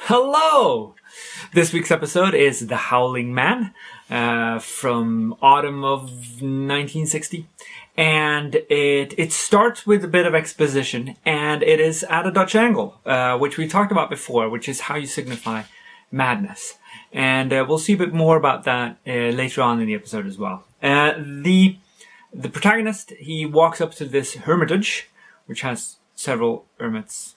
Hello! This week's episode is The Howling Man from autumn of 1960. And it starts with a bit of exposition, and it is at a Dutch angle, which we talked about before, which is how you signify madness. And we'll see a bit more about that later on in the episode as well. The protagonist, he walks up to this hermitage, which has several hermits.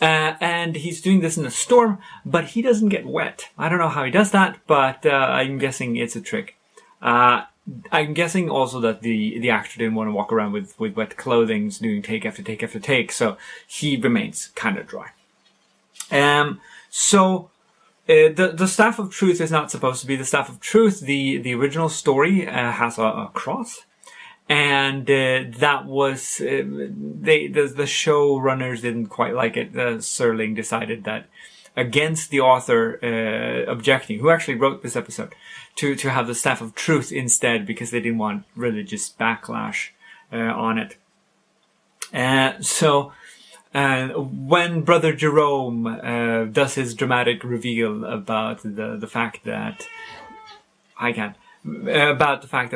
And he's doing this in a storm, but he doesn't get wet. I don't know how he does that, but I'm guessing it's a trick. I'm guessing also that the actor didn't want to walk around with wet clothing, doing take after take after take, so he remains kind of dry. The Staff of Truth is not supposed to be the Staff of Truth. The original story has a cross. And that was the showrunners didn't quite like it. Serling decided that against the author objecting, who actually wrote this episode, to have the Staff of Truth instead, because they didn't want religious backlash on it. When Brother Jerome does his dramatic reveal about the fact that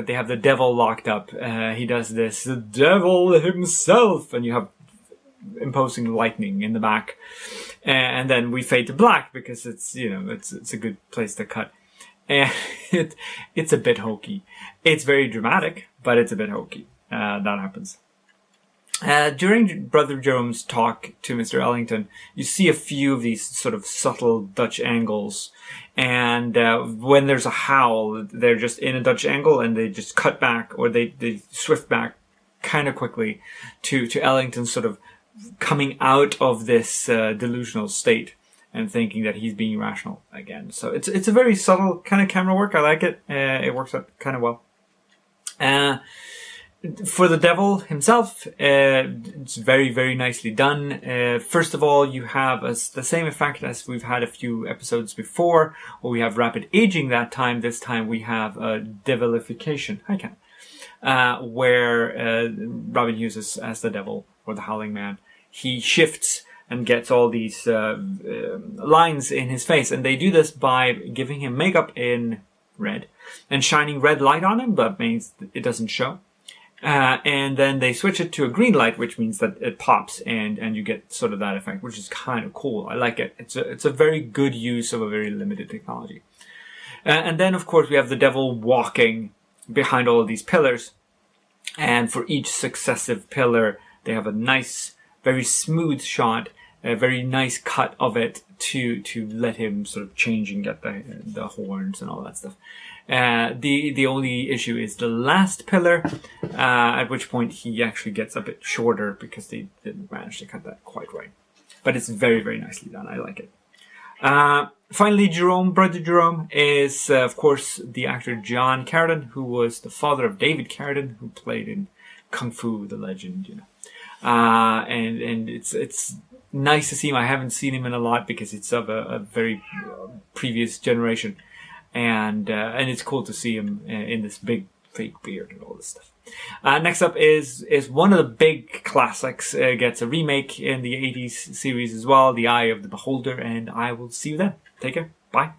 they have the devil locked up. He does this, the devil himself, and you have imposing lightning in the back. And then we fade to black because it's a good place to cut. And it's a bit hokey. It's very dramatic, but it's a bit hokey. That happens. During Brother Jerome's talk to Mr. Ellington, you see a few of these sort of subtle Dutch angles. And when there's a howl, they're just in a Dutch angle and they just cut back, or they swift back kind of quickly to Ellington sort of coming out of this delusional state and thinking that he's being rational again. So it's a very subtle kind of camera work. I like it. It works out kind of well. For the devil himself, it's very, very nicely done. First of all, you have the same effect as we've had a few episodes before, where we have rapid aging that time. This time we have devilification. Where Robin Hughes as the devil, or the Howling Man. He shifts and gets all these lines in his face. And they do this by giving him makeup in red and shining red light on him, but means it doesn't show. And then they switch it to a green light, which means that it pops and you get sort of that effect, which is kind of cool. I like it. It's a very good use of a very limited technology. And then, of course, we have the devil walking behind all of these pillars. And for each successive pillar, they have a nice, very smooth shot, a very nice cut of it to let him sort of change and get the horns and all that stuff. The only issue is the last pillar, at which point he actually gets a bit shorter because they didn't manage to cut that quite right. But it's very, very nicely done. I like it. Finally, Brother Jerome is, of course, the actor John Carradine, who was the father of David Carradine, who played in Kung Fu, the legend, and it's nice to see him. I haven't seen him in a lot because it's of a very previous generation. And it's cool to see him in this big fake beard and all this stuff. Next up is one of the big classics. Gets a remake in the 80s series as well, The Eye of the Beholder, and I will see you then. Take care. Bye.